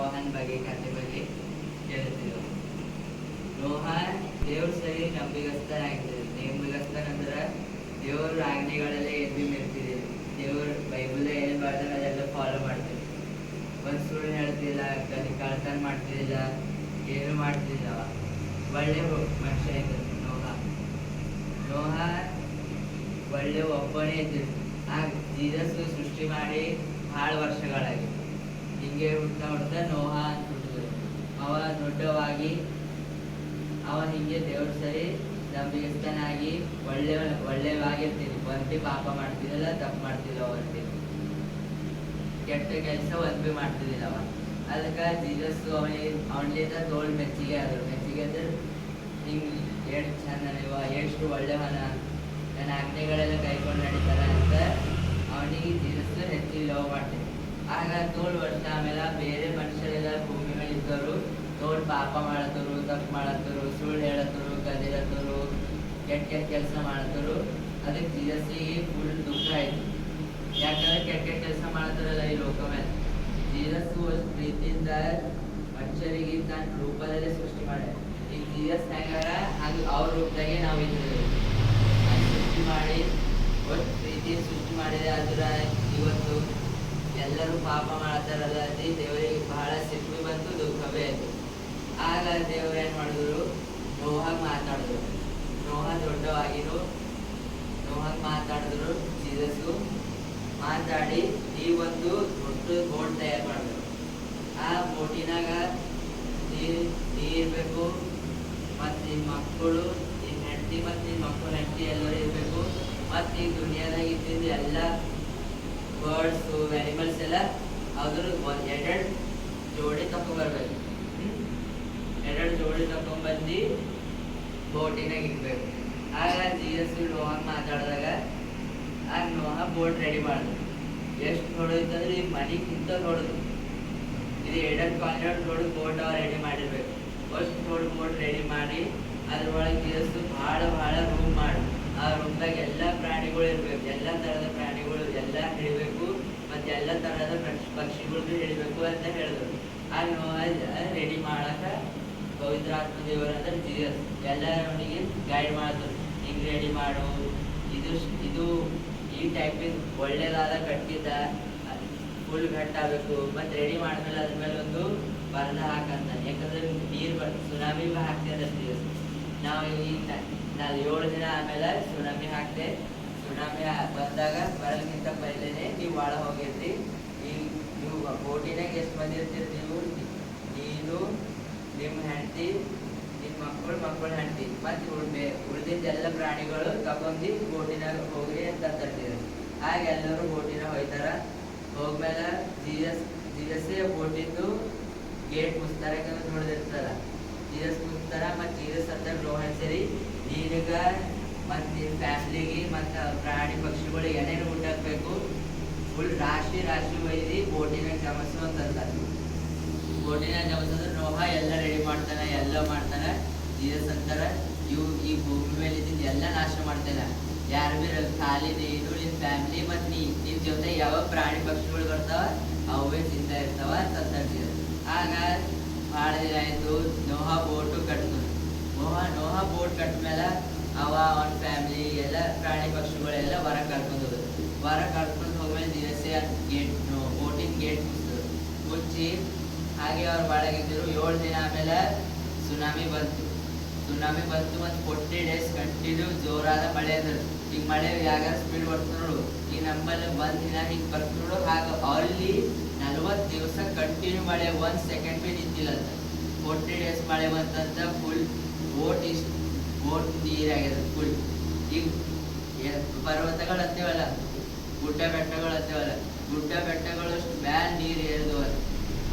ನೋಹನ್ ಬಗ್ಗೆ ಕಥೆ ಬಗ್ಗೆ ಹೇಳ್ತಿದ್ದೆವು. ನೋಹ ದೇವ್ರ ಸರಿ ನಂಬಿಗಸ್ತನಂದ್ರ ದೇವ್ರ ಆಜ್ಞೆಗಳೆಲ್ಲ ಏನ್ ಬಿ ಮೆರ್ತಿದ್ದೀವಿ. ದೇವ್ರ ಬೈಬಲ್ ಏನ್ ಬರ್ತಾನೆ ಅದೆಲ್ಲ ಫಾಲೋ ಮಾಡ್ತೀವಿ. ಒಂದ್ ಸುಳ್ಳು ಹೇಳ್ತಿಲ್ಲ, ಕಳ್ತನ ಮಾಡ್ತಿದ್ದಿಲ್ಲ, ಏನು ಮಾಡ್ತಿದ್ದಿಲ್ಲ. ಒಳ್ಳೆ ಮನುಷ್ಯ ಇದ್ದ ನೋಹ ಒಳ್ಳೆ ಒಬ್ಬನೇ ಇದ್ದಿದ್ದು. ಆ ಜೀಸಸ್ ಸೃಷ್ಟಿ ಮಾಡಿ ಭಾಳ ವರ್ಷಗಳಾಗಿ ಹಿಂಗೆ ಹುಡ್ತಾ ನೋಹ ಅಂತ ಹುಟ್ಟಿದ್ರು. ಅವ ದೊಡ್ಡವಾಗಿ ಅವ ಹಿಂಗೆ ದೇವ್ರ ಸರಿ ನಂಬಿಗಸ್ತನಾಗಿ ಒಳ್ಳೆವಾಗಿರ್ತೀನಿ. ಒಂದ್ ಪಾಪ ಮಾಡ್ತಿದ್ದಿಲ್ಲ, ತಪ್ಪು ಮಾಡ್ತಿಲ್ಲ, ಒಂದ್ ಕೆಟ್ಟ ಕೆಲಸ ಒಂದ್ ಬಿ ಮಾಡ್ತಿದ್ದಿಲ್ಲ ಅವ. ಅದಕ್ಕೆ ಜೀಸಸ್ ಅವನಿಂದ ತೋಳ್ ಮೆಚ್ಚಿಗೆ ಆದ್ರು. ಮೆಚ್ಚಿಗೆ ಅಂದ್ರೆ ಹಿಂಗ್ ಎಷ್ಟು ಚಂದನಿವ, ಎಷ್ಟು ಒಳ್ಳೆವನ, ನನ್ನ ಆಜ್ಞೆಗಳೆಲ್ಲ ಕೈಕೊಂಡು ನಡೀತಾರ ಅಂತ ಅವನಿಗೆ ಜೀಸಸ್ ಹೆಚ್ಚಿಗೆ ಲವ್ ಮಾಡ್ತೀನಿ. ಆಗ ತೋಳ್ ವರ್ಷ ಆಮೇಲೆ ಬೇರೆ ಮನುಷ್ಯರೆಲ್ಲ ಭೂಮಿ ಮೇಲೆ ಇದ್ದವರು ತೋಳ್ ಪಾಪ ಮಾಡತ್ತರು, ತಪ್ಪು ಮಾಡತ್ತರು, ಸುಳ್ಳು ಹೇಳತ್ತರು, ಕದಿರತ್ತರು, ಕೆಟ್ಟ ಕೆಲಸ ಮಾಡತ್ತರು. ಅದಕ್ಕೆ ಜೀಸಸ್ಸಿಗೆ ಫುಲ್ ದುಃಖ ಆಯ್ತು. ಯಾಕಂದ್ರೆ ಕೆಟ್ಟ ಕೆಲಸ ಮಾಡ್ತಾರಲ್ಲ ಈ ಲೋಕ ಮೇಲೆ. ಜೀಸಸ್ ಪ್ರೀತಿಯಿಂದ ಮನುಷ್ಯರಿಗೆ ತನ್ನ ರೂಪದಲ್ಲೇ ಸೃಷ್ಟಿ ಮಾಡ. ಈಗ ಜೀಸಸ್ ಹೆಂಗಾರ ಹಂಗೆ ಅವ್ರ ರೂಪದಾಗೆ ನಾವು ಇದ್ದೀವಿ. ಸೃಷ್ಟಿ ಮಾಡಿ ಒಟ್ಟು ಪ್ರೀತಿ ಸೃಷ್ಟಿ ಮಾಡಿದೆ. ಆದ್ರೆ ಇವತ್ತು ಎಲ್ಲರೂ ಪಾಪ ಮಾಡ್ತಾರಲ್ಲ, ಅದೇ ದೇವರಿಗೆ ಬಹಳ ಸಿಟ್ಟು ಬಂತು, ದುಃಖವೇ ಆಯ್ತು. ಆಗ ದೇವ್ರು ಏನ್ ಮಾಡಿದ್ರು, ನೋಹಾಗ ಮಾತಾಡಿದ್ರು. ನೋಹ ದೊಡ್ಡವಾಗಿರು ನೋಹಾಗ ಮಾತಾಡಿದ್ರು. ಜೀಸಸ್ಸು ಮಾತಾಡಿ ಈ ಒಂದು ದೊಡ್ಡ ಬೋಟ್ ತಯಾರು ಮಾಡಿದ್ರು. ಆ ಬೋಟಿನಾಗ ಇರ್ಬೇಕು, ಮತ್ತು ನಿನ್ನ ಮಕ್ಕಳು, ನಿನ್ನ ಹೆಂಡತಿ ಮತ್ತು ನಿನ್ನ ಮಕ್ಕಳು ಹೆಂಡತಿ ಎಲ್ಲರೂ ಇರಬೇಕು. ಮತ್ತು ಈ ದುನಿಯಾದಾಗ ಇದ್ದಿದ್ದು ಎಲ್ಲ ಬರ್ಡ್ಸು ಆ್ಯನಿಮಲ್ಸ್ ಎಲ್ಲ ಅದ್ರ ಎರಡೆರಡು ಜೋಡಿ ತಗೊಂಡ್ಬರ್ಬೇಕು. ಎರಡೆರಡು ಜೋಡಿ ತಗೊಂಡ್ಬಂದು ಬೋಟಿನಾಗ ಇಡ್ಬೇಕು. ಆಗ ಜೀಸಸ್ ನೋಹ ಮಾತಾಡಿದಾಗ ಆಗ ನೋಹ ಬೋಟ್ ರೆಡಿ ಮಾಡಿದ್ರು. ಎಷ್ಟು ನೋಡೋದಂದ್ರೆ ಈ ಮನೆಗಿಂತ ನೋಡೋದು ಇದು ಎರಡೆರಡು ಕಾನ್ಸೆಪ್ಟ್ ನೋಡಿ ಬೋಟ್ ಅವ ರೆಡಿ ಮಾಡಿರ್ಬೇಕು. ಫಸ್ಟ್ ನೋಡಿ ಬೋಟ್ ರೆಡಿ ಮಾಡಿ ಅದ್ರೊಳಗೆ ಜೀಸಸ್ ಭಾಳ ರೂಮ್ ಮಾಡಿ ಆ ರೂಮ್ದಾಗ ಎಲ್ಲ ಪ್ರಾಣಿಗಳು ಇರಬೇಕು. ಎಲ್ಲ ಥರದ ಪ್ರಾಣಿಗಳು ಎಲ್ಲ ಹಿಡಿಬೇಕು, ಮತ್ತು ಎಲ್ಲ ಥರದ ಪಕ್ಷಿಗಳು ಹಿಡಿಬೇಕು ಅಂತ ಹೇಳಿದ್ರು. ಆಗ ನೋಹ ರೆಡಿ ಮಾಡಕ್ಕೆ ಪವಿತ್ರಾತ್ಮ ದೇವರು ಅಂದ್ರೆ ಜೀಸಸ್ ಎಲ್ಲ ಅವನಿಗೆ ಗೈಡ್ ಮಾಡಿದ್ರು. ಹಿಂಗೆ ರೆಡಿ ಮಾಡು, ಇದು ಈ ಟೈಪಿನ ಒಳ್ಳೇದಾದ ಕಟ್ಟಿದ್ದ ಫುಲ್ ಗಟ್ಟಾಗಬೇಕು. ಮತ್ತು ರೆಡಿ ಮಾಡಿದ್ಮೇಲೆ ಅದ್ರ ಮೇಲೆ ಒಂದು ಪರ್ದ ಹಾಕಂತ. ಯಾಕಂದ್ರೆ ನೀರು ಸುನಾಮಿ ಹಾಕ್ತೇನೆ ಜೀಸಸ್. ನಾವು ಈಗ 7 ದಿನ ಆಮೇಲೆ ಸುನಾಮಿ ಹಾಕ್ತೆ. ಸುನಾಮಿ ಬಂದಾಗ ಬರೋದಕ್ಕಿಂತ ಪೈಲೇನೆ ನೀವು ಒಳ ಹೋಗಿರ್ತಿ. ನೀವು ಬೋಟಿನಾಗ ಎಷ್ಟು ಮಂದಿ ಇರ್ತೀರಿ, ನೀನು ನಿಮ್ಮ ಹೆಂಡತಿ, ನಿಮ್ಮ ಮಕ್ಕಳು ಹೆಂಡತಿ, ಮತ್ತು ಉಳಿದಿದ್ದ ಎಲ್ಲ ಪ್ರಾಣಿಗಳು ತಗೊಂಡು ಬೋಟಿನಾಗ ಹೋಗ್ರಿ ಅಂತ ತರ್ತೀರಿ. ಆಗ ಎಲ್ಲರೂ ಬೋಟಿನ ಹೋಗ್ತಾರ. ಹೋಗ್ಮೇಲೆ ಜೀಸಸ್ಸೇ ಬೋಟಿಂದು ಗೇಟ್ ಮುಚ್ತಾರೆ. ಯಾಕಂದ್ರೆ ನೋಡಿದಿರ್ತಲ್ಲ ಜೀಸಸ್ ಮುಚ್ತಾರ. ಮತ್ತು ಜೀಸಸ್ ಅಂತ ನೋಹನ್ ಸೇರಿ ನೀರಿಗ ಮತ್ತು ನಿನ್ನ ಫ್ಯಾಮಿಲಿಗೆ ಮತ್ತು ಪ್ರಾಣಿ ಪಕ್ಷಿಗಳಿಗೆ ಏನೇನು ಊಟ ಹಾಕಬೇಕು ಫುಲ್ ರಾಶಿ ಒಯ್ದು ಬೋಟಿನಾಗ ಜಮಸು ಅಂತಂತಾರೆ. ಬೋಟಿನಾಗ ಜಮಸಂದ್ರೆ ನೋಹ ಎಲ್ಲ ರೆಡಿ ಮಾಡ್ತಾನೆ, ಎಲ್ಲ ಮಾಡ್ತಾನೆ. ಜೀಸಸ್ ಅಂತಾರೆ ಈ ಭೂಮಿ ಮೇಲೆ ಇದ್ದಿದ್ದು ಎಲ್ಲ ನಾಶ ಮಾಡ್ತಾನೆ. ಯಾರು ಬಿ ಖಾಲಿ ನೀನು, ನಿನ್ನ ಫ್ಯಾಮಿಲಿ ಮತ್ತು ನಿನ್ನ ಜೊತೆ ಯಾವ ಪ್ರಾಣಿ ಪಕ್ಷಿಗಳು ಬರ್ತಾವ ಅವೇ ತಿಂತಾ ಇರ್ತಾವ ಅಂತ ಜೀಸಸ್. ಆಗ ಭಾಳ ದಿನ ಆಯಿತು. ನೋಹ ಬೋಟು ಕಟ್ಟಿದ್ರು. ನೋಹ ಬೋಟ್ ಕಟ್ಟಿದ್ಮೇಲೆ ಅವನ ಫ್ಯಾಮಿಲಿ ಎಲ್ಲ ಪ್ರಾಣಿ ಪಕ್ಷಿಗಳೆಲ್ಲ ಹೊರಗೆ ಕರ್ಕೊಂಡು ಹೋದ್ಮೇಲೆ ಜೀಸಸ್ಸೇ ಬೋಟಿನ ಗೇಟ್ ಮುಚ್ಚಿ ಹಾಗೆ ಅವ್ರು ಒಳಗಿದ್ದರು. 7 ದಿನ ಆಮೇಲೆ ಸುನಾಮಿ ಬಂತು. ಮತ್ತು 40 days ಕಂಟಿನ್ಯೂ ಜೋರಾದ ಮಳೆ ಅಂದ್ರೆ ಈಗ ಮಳೆ ಯಾವ್ಯಾವ ಸ್ಪೀಡ್ ಬರ್ತದೆ ನೋಡು. ಈಗ ನಮ್ಮಲ್ಲಿ 1 ದಿನ ಹಿಂಗೆ ಬರ್ತದೆ ನೋಡು. ಹಾಗೆ ಅಲ್ಲಿ 40 ದಿವಸ ಕಂಟಿನ್ಯೂ ಮಳೆ, 1 ಸೆಕೆಂಡ್ ಬಿ ನಿಂತಿಲ್ಲ ಅಂತ. 40 days ಮಳೆ ಬಂತಂತ ಫುಲ್ ಬೋಟ್ ನೀರಾಗ್ಯದ ಫುಲ್. ಈಗ ಪರ್ವತಗಳು ಹತ್ತೇವಲ್ಲ, ಗುಡ್ಡ ಬೆಟ್ಟಗಳು ಅಷ್ಟು ಮ್ಯಾಲ ನೀರು ಏರ್ದು ಅಂತ.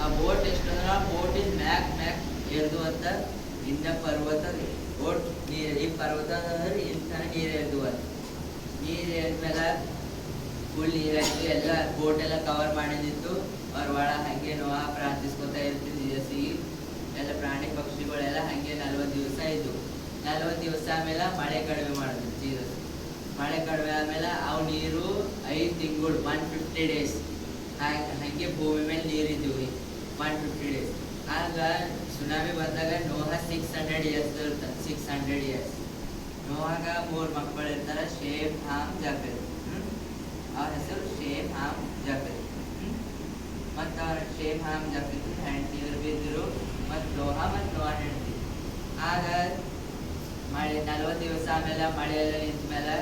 ಆ ಬೋಟ್ ಎಷ್ಟು ಅಂದ್ರೆ ಬೋಟಿನ ಮ್ಯಾಕ್ ಏರ್ದು ಅಂತ. ಇಂಥ ಪರ್ವತ ಬೋಟ್ ನೀರು, ಈ ಪರ್ವತ ಅಂದ್ರೆ ಇಂಥ ನೀರು ಏರ್ದು ಅಂತ. ನೀರು ಏರ್ಮೇಲೆ ಫುಲ್ ನೀರಾಯ್ತು. ಎಲ್ಲ ಬೋಟ್ ಎಲ್ಲ ಕವರ್ ಮಾಡಿದಿತ್ತು. ಅವ್ರ ಒಳ ಹಾಗೆ ನೋಹ ಪ್ರಾರ್ಥಿಸ್ಕೊತಾ ಇರ್ತಿದ್ವಿ ಜೀಸಸ್ಸಿಗೆ. ಎಲ್ಲ ಪ್ರಾಣಿ ಪಕ್ಷಿಗಳೆಲ್ಲ ಹಾಗೆ 40 ದಿವಸ ಇದ್ದು. 40 ದಿವಸ ಆಮೇಲೆ ಮಳೆ ಕಡಿಮೆ ಮಾಡಿದ್ರು ಜೀಸಸ್. ಮಳೆ ಕಡಿಮೆ ಆದ್ಮೇಲೆ ಅವು ನೀರು 5 ತಿಂಗಳು 150 days ಹಾಗೆ ಭೂಮಿ ಮೇಲೆ ನೀರಿದ್ದೀವಿ 150 days. ಬಂದಾಗ ನೋಹ 600 ಇಯರ್ಸ್ ಇರ್ತಾನೆ. 600 ಇಯರ್ಸ್. ನೋಹಾಗ 3 ಮಕ್ಕಳು ಇರ್ತಾರೆ, ಶೇಮ್, ಹಾಮ್, ಜಾಫೆತ್. ಅವ್ರ ಹೆಸರು ಶೇಮ್, ಹಾಮ್, ಜಾಫೆತ್. ಮತ್ತು ಅವ್ರ ಶೇಮ್, ಹಾಮ್, ಜಾಫೆತ್ ಹೆಂಡತಿಯರು ಬಿದ್ದರು, ಮತ್ತು ನೋಹ ಮತ್ತು ನೋಹ ಹೆಂಡತಿ. ಆಗ ಮಳೆ 40 ದಿವಸ ಆಮೇಲೆ ಮಳೆ ಎಲ್ಲ ನಿಂತ ಮೇಲೆ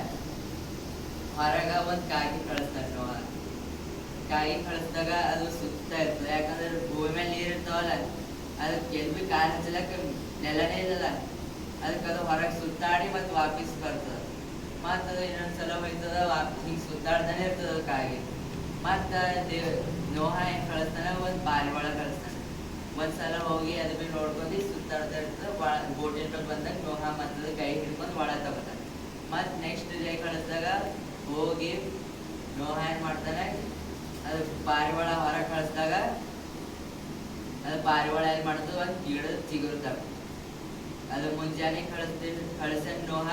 ಹೊರಗ ಒಂದು ಕಾಗಿ ಕಳಿಸ್ತಾರೆ ನೋಹ. ಕಾಗಿ ಕಳಿಸಿದಾಗ ಅದು ಸುತ್ತಾ ಇರ್ತದೆ, ಯಾಕಂದ್ರೆ ಭೂಮಿ ಮೇಲೆ ನೀರು ಇರ್ತಾವಲ್ಲ, ಅದಕ್ಕೆ ಎಲ್ಲಿ ಭೀ ಕಾಲು ಹಚ್ಚಲಕ್ಕೆ ನೆಲನೇ ಇಲ್ಲಲ್ಲ, ಅದಕ್ಕೆ ಅದು ಹೊರಗೆ ಸುತ್ತಾಡಿ ಮತ್ತು ವಾಪಸ್ ಬರ್ತದೆ. ಮತ್ತು ಅದು ಇನ್ನೊಂದ್ಸಲ ಹೋಯ್ತದ, ವಾಪಸ್ ಹಿಂಗೆ ಸುತ್ತಾಡ್ತಾನೆ ಇರ್ತದೆ ಅದು ಕಾಗಿ. ಮತ್ತು ನೋಹ ಏನು ಕಳಿಸ್ತಾನೆ, ಒಂದು ಪಾರಿವಾಳ ಕಳಿಸ್ತಾನೆ. ಒಂದ್ಸಲ ಹೋಗಿ ಅದು ಭೀ ನೋಡ್ಕೊಂಡು ಸುತ್ತಾಡ್ತಾ ಇರ್ತದೆ. ಬೋಟಿನ ಮೇಲೆ ಬಂದಾಗ ನೋಹ ಮತ್ತು ಕೈ ಹಿಡ್ಕೊಂಡು ಒಳಗೆ ತಗೋತಾನೆ. ಮತ್ತು ನೆಕ್ಸ್ಟ್ ಡೇ ಕಳಿಸಿದಾಗ ಹೋಗಿ ನೋಹ ಏನು ಮಾಡ್ತಾನೆ, ಅದು ಪಾರಿವಾಳ ಹೊರಗೆ ಕಳಿಸಿದಾಗ ಅದು ಪಾರಿವಾಳ ಏನು ಮಾಡ್ತದೆ, ಒಂದು ಗಿಡದ ಚಿಗುರು ತರ್ತದೆ. ಅದು ಮುಂಜಾನೆ ಕಳಿಸ ನೋಹ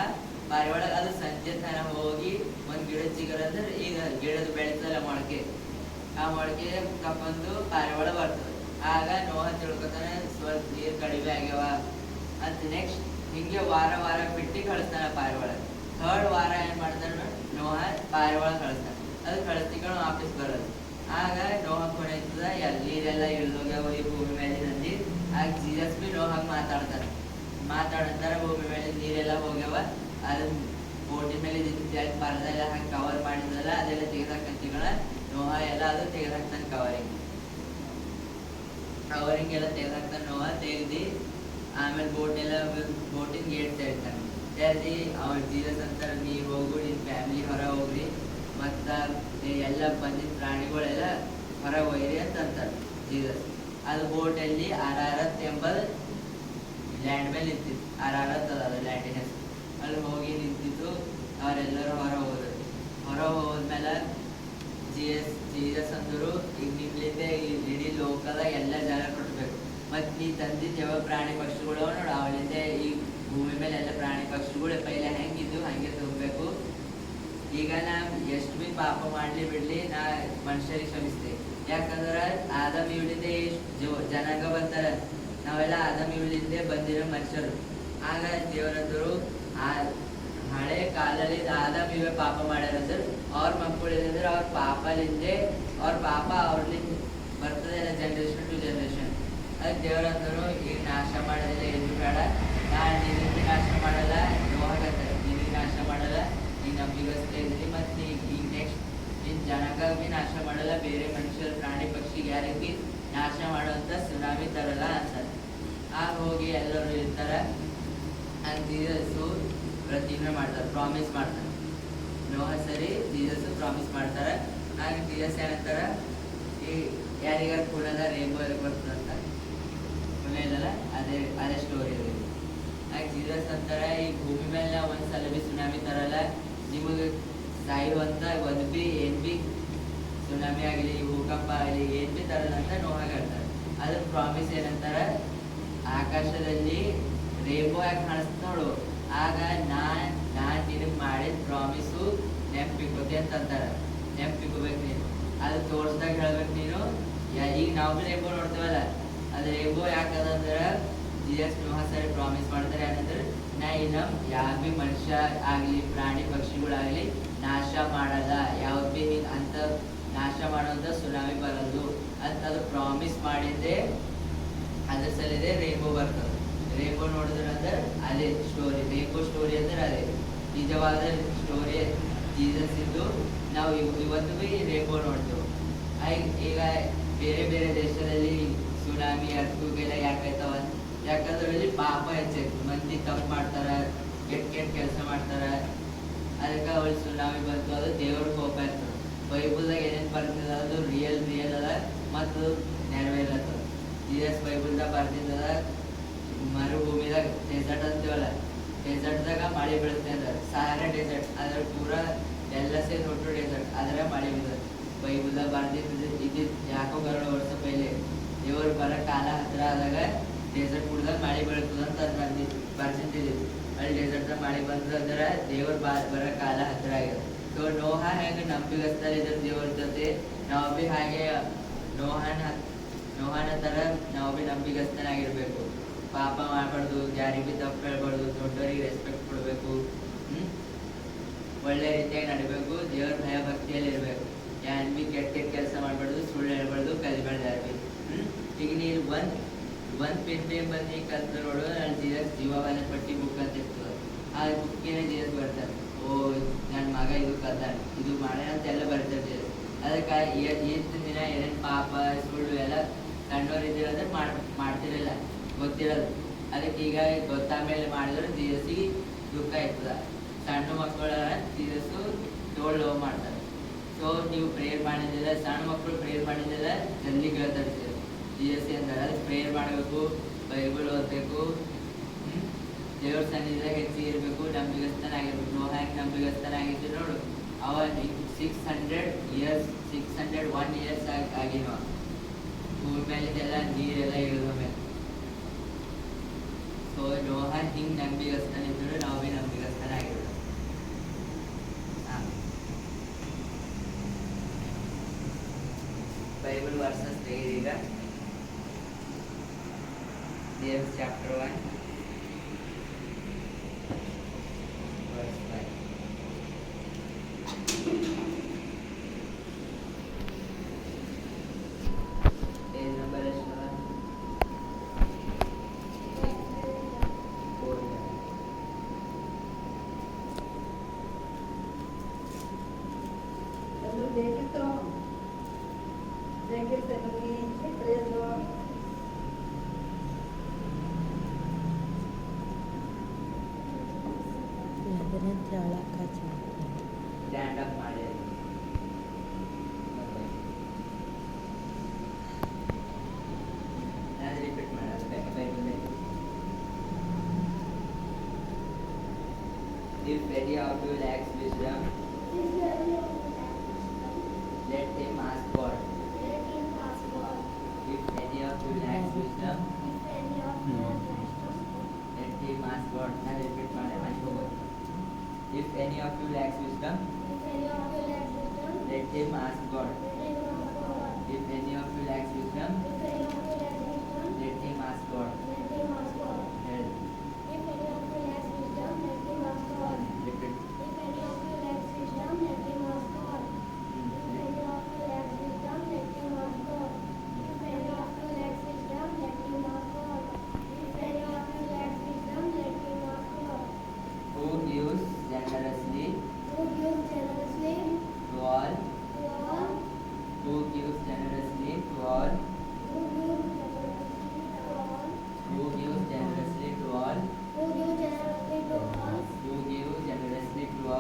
ಪಾರಿವಾಳ, ಅದು ಸಂಜೆ ತನ ಹೋಗಿ ಒಂದು ಗಿಡದ ಚಿಗುರು ಅಂದ್ರೆ ಈಗ ಗಿಡದ ಬೆಳೀತಲ್ಲ ಮೊಳಕೆ, ಆ ಮೊಳಕೆ ತಕೊಂಡು ಪಾರಿವಾಳ ಬರ್ತದೆ. ಆಗ ನೋಹ ತಿಳ್ಕೊತಾನೆ ಸ್ವಲ್ಪ ನೀರು ಕಡಿಮೆ ಆಗ್ಯಾವ ಅಂತ. ನೆಕ್ಸ್ಟ್ ಹಿಂಗೆ ವಾರ ವಾರ ಬಿಟ್ಟು ಕಳಿಸ್ತಾನೆ ಪಾರಿವಾಳ. 3rd ವಾರ ಏನು ಮಾಡ್ತಾನೆ ನೋಹ ಪಾರಿವಾಳ ಕಳಿಸ್ತಾನೆ. ಅದು ಕಳಿಸ್ತಿಕೊಂಡು ವಾಪಸ್ ಬರೋದು. ಆಗ ನೋಹ ಕೊನೆ ಇರ್ತದ, ನೀರೆಲ್ಲ ಇಳಿದೋಗ್ಯಾವ ಈ ಭೂಮಿ ಮೇಲೆ ನಂದಿ. ಆಗ ಜೀಸಸ್ ಭೀ ನೋಹಾಗ ಮಾತಾಡ್ತಾರೆ. ಭೂಮಿ ಮೇಲೆ ನೀರೆಲ್ಲ ಹೋಗ್ಯಾವ, ಅದು ಬೋಟಿನ ಮೇಲೆ ಪರದ ಎಲ್ಲ ಹಾಕಿ ಕವರ್ ಮಾಡಿದ್ರಲ್ಲ, ಅದೆಲ್ಲ ತೆಗೆದಾಕಂತೀಗಳ ನೋಹ ಎಲ್ಲ ಅದು ತೆಗೆದಾಕ್ತಾನೆ. ಕವರಿಂಗ್ ಎಲ್ಲ ತೆಗೆದಾಕ್ತಾನೆ ನೋಹ. ತೆಗ್ದು ಆಮೇಲೆ ಬೋಟಿನ ಗೇಟ್ ತೆಗಿತಾನೆ. ತೆಗ್ದು ಅವ್ರ ಜೀಸಸ್ ಅಂತಾರೆ, ನೀ ಹೋಗು, ನಿನ್ನ ಫ್ಯಾಮಿಲಿ ಹೊರ ಹೋಗ್ರಿ, ಮತ್ತು ಎಲ್ಲ ಬಂದಿದ್ದ ಪ್ರಾಣಿಗಳೆಲ್ಲ ಹೊರ ಒಯ್ರಿ ಅಂತ ಅಂತಾರೆ ಜೀಸಸ್. ಅದು ಬೋಟಲ್ಲಿ ಅರಾರತ್ ಎಂಬುದು ಲ್ಯಾಂಡ್ ಮೇಲೆ ನಿಂತಿತ್ತು. ಅರಾರತ್ ಅದು ಲ್ಯಾಂಡಿನ ಹೆಸರು. ಅಲ್ಲಿ ಹೋಗಿ ನಿಂತಿತ್ತು. ಅವರೆಲ್ಲರೂ ಹೊರ ಹೋದ್ಮೇಲೆ ಜೀಸಸ್ ಅಂದರು, ಈಗ ನಿಮ್ಲಿಂದ ಇಡೀ ಲೋಕದಾಗ ಎಲ್ಲ ಜಾಗ ಕೊಡ್ಬೇಕು. ಮತ್ತು ನೀ ತಂದಿದ್ದ ಯಾವ ಪ್ರಾಣಿ ಪಕ್ಷಿಗಳು ನೋಡು, ಅವಳಿಂದ ಈ ಭೂಮಿ ಮೇಲೆ ಎಲ್ಲ ಪ್ರಾಣಿ ಪಕ್ಷಿಗಳು ಪೈಲೆ ಹೆಂಗಿದ್ದು ಹಂಗೆ ತಗೋಬೇಕು. ಈಗ ನಾ ಎಷ್ಟು ಭೀ ಪಾಪ ಮಾಡಲಿ ಬಿಡಲಿ, ನಾ ಮನುಷ್ಯರಿಗೆ ಕ್ಷಮಿಸ್ತೇವೆ. ಯಾಕಂದ್ರೆ ಆದಮ್ ಇವಳಿಂದ ಜನಾಂಗ ಬರ್ತಾರೆ, ನಾವೆಲ್ಲ ಆದಮ್ ಇವಳಿಂದ ಬಂದಿರೋ ಮನುಷ್ಯರು. ಆಗ ದೇವರಂದರು, ಆ ಹಳೆ ಕಾಲದಲ್ಲಿ ಆದಮ್ ಇವೇ ಪಾಪ ಮಾಡ್ಯಾರಂದ್ರೆ ಅವ್ರ ಮಕ್ಕಳು ಏನಂದ್ರೆ ಅವ್ರ ಪಾಪಲಿಂದೆ, ಅವ್ರ ಪಾಪ ಅವ್ರಲಿಂದ ಬರ್ತದೆ ಜನರೇಷನ್ ಟು ಜನರೇಷನ್. ಅದಕ್ಕೆ ದೇವರಂದರು, ಈಗ ನಾಶ ಮಾಡೋದಿಲ್ಲ, ಏನು ಬೇಡ, ನಾನು ನಿನಗೆ ನಾಶ ಮಾಡಲ್ಲ, ನೋವಾಗತ್ತಾರೆ, ನಿನಗೆ ನಾಶ ಮಾಡಲ್ಲ, ನೀನು ನಂಬಿಗಸ್ತಾ ಇದ್ರಿ. ಮತ್ತು ಈಗ ನೆಕ್ಸ್ಟ್ ನಿನ್ನ ಜನಾಂಗ ಭೀ ನಾಶ ಮಾಡಲ್ಲ, ಬೇರೆ ಮನುಷ್ಯರು ಪ್ರಾಣಿ ಪಕ್ಷಿಗೆ ಯಾರಿಗೆ ಭೀ ನಾಶ ಮಾಡುವಂಥ ಸುನಾಮಿ ತರಲ್ಲ ಅಂತಾರೆ. ಆಗ ಹೋಗಿ ಎಲ್ಲರೂ ಇರ್ತಾರೆ. ಆಗ ಜೀಸಸ್ಸು ಪ್ರತಿಜ್ಞೆ ಮಾಡ್ತಾರೆ, ಪ್ರಾಮಿಸ್ ಮಾಡ್ತಾರೆ. ನೋಹ ಸರಿ, ಜೀಸಸ್ಸು ಪ್ರಾಮಿಸ್ ಮಾಡ್ತಾರೆ. ಆಗ ಜೀಸಸ್ ಏನಂತಾರೆ, ಈ ಯಾರಿಗಾರ ಪುನಃ ರೇಂಬೋ ಬರ್ತದಂತ, ಪುನಃ ಇಲ್ಲಲ್ಲ, ಅದೇ ಸ್ಟೋರಿ ಇದೆ. ಆಗ ಜೀಸಸ್ ಅಂತಾರೆ, ಈ ಭೂಮಿ ಮೇಲೆ ಒಂದ್ಸಲ ಭೀ ಸುನಾಮಿ ತರಲ್ಲ, ನಿಮಗೆ ಸಾಯುವಂಥ ಒಂದು ಭೀ ಏನು ಭೀ ಸುನಾಮಿ ಆಗಲಿ, ಭೂಕಂಪ ಆಗಲಿ ಏನು ಭೀ ತರಲ್ಲ ಅಂತ ನೋವಾಗ ಹೇಳ್ತಾರೆ. ಅದ್ರ ಪ್ರಾಮಿಸ್ ಏನಂತಾರೆ, ಆಕಾಶದಲ್ಲಿ ರೇಂಬೋ ಯಾಕೆ ಕಾಣಿಸ್ತ ನೋಡು, ಆಗ ನಾನು ನಿನಗೆ ಮಾಡಿದ ಪ್ರಾಮಿಸು ನೆನಪಿಕೋತಿ ಅಂತ ಅಂತಾರೆ. ನೆನಪಿಕೋಬೇಕು ನೀನು, ಅದು ತೋರಿಸ್ದಾಗ ಹೇಳ್ಬೇಕು ನೀನು. ಈಗ ನಾವು ಭೀ ರೇಂಬೋ ನೋಡ್ತೀವಲ್ಲ, ಅದು ರೇಂಬೋ ಯಾಕದಂದ್ರೆ ಜೀಸಸ್ ನೋಹ ಸರಿ ಪ್ರಾಮಿಸ್ ಮಾಡ್ತಾರೆ. ಏನಂದ್ರೆ, ನಾ ಇನ್ನು ಯಾವ ಭೀ ಮನುಷ್ಯ ಆಗಲಿ ಪ್ರಾಣಿ ಪಕ್ಷಿಗಳಾಗಲಿ ನಾಶ ಮಾಡಲ್ಲ, ಯಾವ್ದು ಭೀ ಹಿಂಗೆ ಅಂತ ನಾಶ ಮಾಡೋಂಥ ಸುನಾಮಿ ಬರೋದು ಅಂತ ಅದು ಪ್ರಾಮಿಸ್ ಮಾಡಿದ್ದೆ. ಅದ್ರ ಸಲಿದೆ ರೇಂಬೋ ಬರ್ತದೆ. ರೇಂಬೋ ನೋಡಿದ್ರೆ ಅಂದ್ರೆ ಅದೇ ಸ್ಟೋರಿ, ರೇಂಬೋ ಸ್ಟೋರಿ ಅಂದ್ರೆ ಅದೇ ನಿಜವಾದ ಸ್ಟೋರಿ ಜೀಸಸ್ ಇದ್ದು. ನಾವು ಇವತ್ತು ಭೀ ರೇಂಬೋ ನೋಡ್ತೇವೆ. ಈಗ ಬೇರೆ ಬೇರೆ ದೇಶದಲ್ಲಿ ಸುನಾಮಿ ಅರ್ಥಕ್ಕೆಲ್ಲ ಯಾಕಾಯ್ತವ, ಯಾಕಂದ್ರೆ ಅಲ್ಲಿ ಪಾಪ ಹೆಚ್ಚಾಯ್ತು, ಮಂದಿ ತಪ್ಪು ಮಾಡ್ತಾರೆ, ಕೆಟ್ಟ ಕೆಲಸ ಮಾಡ್ತಾರೆ, ಅದಕ್ಕೆ ಅವಳು ಸುನಾಮಿ ಬಂತು. ಅದು ದೇವ್ರ ಕೋಪ ಇರ್ತದೆ. ಬೈಬಲ್ದಾಗ ಏನೇನು ಬರ್ತದೆ ಅದು ರಿಯಲ್ ಅದ ಮತ್ತು ನೆರವೇರತ್ತದ. ಜೀಸಸ್ ಬೈಬಲ್ದಾಗ ಬರ್ತಿದ್ದದ, ಮರುಭೂಮಿದಾಗ ಡೆಸರ್ಟ್ ಅಂತೀವಲ್ಲ, ಡೆಸರ್ಟ್ದಾಗ ಮಳೆ ಬೀಳುತ್ತೆ ಅಂದ್ರೆ ಸಹಾರಾ ಡೆಸರ್ಟ್, ಅದ್ರ ಪೂರಾ ಎಲ್ಲ ಸೇರಿ ಒಟ್ಟು ಡೆಸರ್ಟ್, ಅದರ ಮಳೆ ಬೀಳ್ತದೆ. ಬೈಬಲ್ದಾಗ ಬರ್ತಿದ್ದು ಇದ್ದಿದ್ದು ಯಾಕೋ 2 ವರ್ಷ ಪೈಲೆ ದೇವರು ಬರೋ ಕಾಲ ಹತ್ರ ಆದಾಗ ಡೆಸರ್ಟ್ ಕುಡ್ದಾಗ ಮಳೆ ಬೀಳ್ತದೆ ಅಂತ ಅದು ಬರ್ತಿದ್ದಿದ್ದು. ಅಲ್ಲಿ ಡೆಸರ್ಟ್ದಾಗ ಮಳೆ ಬಂದ್ರೆ ದೇವ್ರ ಬರೋ ಕಾಲ ಹತ್ರ ಆಗಿದೆ. ಸೊ ನೋಹ ಹೆಂಗೆ ನಂಬಿಗಸ್ತಾರೆ ಇದ್ರ ದೇವ್ರ ಜೊತೆ, ನಾವು ಭೀ ಹಾಗೆ ನೋಹನ ಥರ ನಾವು ಭೀ ನಂಬಿಗಸ್ತನಾಗಿರ್ಬೇಕು. ಪಾಪ ಮಾಡಬಾರ್ದು, ಯಾರಿಗೂ ತಪ್ಪು ಹೇಳ್ಬಾರ್ದು, ದೊಡ್ಡವರಿಗೆ ರೆಸ್ಪೆಕ್ಟ್ ಕೊಡಬೇಕು, ಒಳ್ಳೆ ರೀತಿಯಾಗಿ ನಡಿಬೇಕು, ದೇವ್ರ ಭಯ ಭಕ್ತಿಯಲ್ಲಿ ಇರಬೇಕು. ಯಾರು ಭೀ ಕೆಟ್ಟ ಕೆಟ್ಟ ಕೆಲಸ ಮಾಡಬಾರ್ದು, ಸುಳ್ಳು ಹೇಳ್ಬಾರ್ದು, ಕಲಿಬಾರ್ದು ಯಾರು ಭೀ. ಈಗ ನೀನು ಒಂದು ಪೇಪೆ ಬಂದು ಕಲ್ತು ನೋಡು, ಅಲ್ಲಿ ಜೀರಸ್ ಜೀವವಾದ ಪಟ್ಟಿ ಬುಕ್ ಅಂತ ಇರ್ತದೆ. ಆ ಬುಕ್ಕಿನ ಜೀರಸ್ ಬರ್ತಾರೆ, ಓ ನನ್ನ ಮಗ ಇದು ಕಲ್ತಾನೆ, ಇದು ಮಾಡ್ಯಾನ ಅಂತ ಎಲ್ಲ ಬರ್ತಿರ್ತೀವಿ. ಅದಕ್ಕೆ ಎಷ್ಟು ದಿನ ಏನೇನು ಪಾಪ ಸುಳ್ಳು ಎಲ್ಲ ಸಣ್ಣವ್ರು ಇದ್ದಿರೋದ್ರೆ ಮಾಡ್ತಿರಲಿಲ್ಲ, ಗೊತ್ತಿರೋದು. ಅದಕ್ಕೆ ಈಗ ಗೊತ್ತಾದ್ಮೇಲೆ ಮಾಡಿದ್ರೆ ಜೀರಸ್ಸಿಗೆ ದುಃಖ ಇರ್ತದೆ. ಸಣ್ಣ ಮಕ್ಕಳ ಜೀರಸ್ಸು ತೋಳ್ ಲವ್ ಮಾಡ್ತಾರೆ. ಸೊ ನೀವು ಪ್ರೇಯರ್ ಮಾಡಿದ್ದಿಲ್ಲ, ಸಣ್ಣ ಮಕ್ಕಳು ಪ್ರೇಯರ್ ಮಾಡಿದ್ದಿಲ್ಲ ಜಲ್ದಿ ಕೇಳ್ತಾರೆ ಜೀರಸ್ ಅಂತಾರೆ. ಅದಕ್ಕೆ ಪ್ರೇಯರ್ ಮಾಡಬೇಕು, ಬೈಬಲ್ ಓದಬೇಕು, ದೇವ್ರ ಸನ್ನಿಧಿದಾಗ ಹೆಚ್ಚಿಗೆ ಇರಬೇಕು, ನಂಬಿಗಸ್ತನಾಗಿರ್ಬೇಕು. ನೋಹ ಹೆಂಗೆ ನಂಬಿಗಸ್ತನಾಗಿದ್ದು ನೋಡು, ಅವ 601 ಇಯರ್ಸ್ ಆಗಿನವ ಭೂಮಿ ಮೇಲಿದೆಲ್ಲ ನೀರೆಲ್ಲ ಇಳಿದ ಮೇಲೆ. ಸೊ ನೋಹ ಹಿಂಗೆ ನಂಬಿಗಸ್ತನಿದ್ರು, ನಾವು ಭೀ ನಂಬಿಗಸ್ತನಾಗಿರ್ಬೇಕು. ಬೈಬಲ್ ವರ್ಸಸ್ ತೆಗೆದೀಗ James chapter 1 verse 5. Page number is 4. Stand up ಮಾಡಿ. ನಾನು ರಿಪೀಟ್ ಮಾಡೋದು Bible. If any of you lacks wisdom, let him ask God. If any of you lacks wisdom, let him ask God. ನಾನು repeat ಮಾಡಿ ಅನ್ಕೋಬೋದು. If any of you lacks wisdom, let him ask God. If any of you lacks wisdom,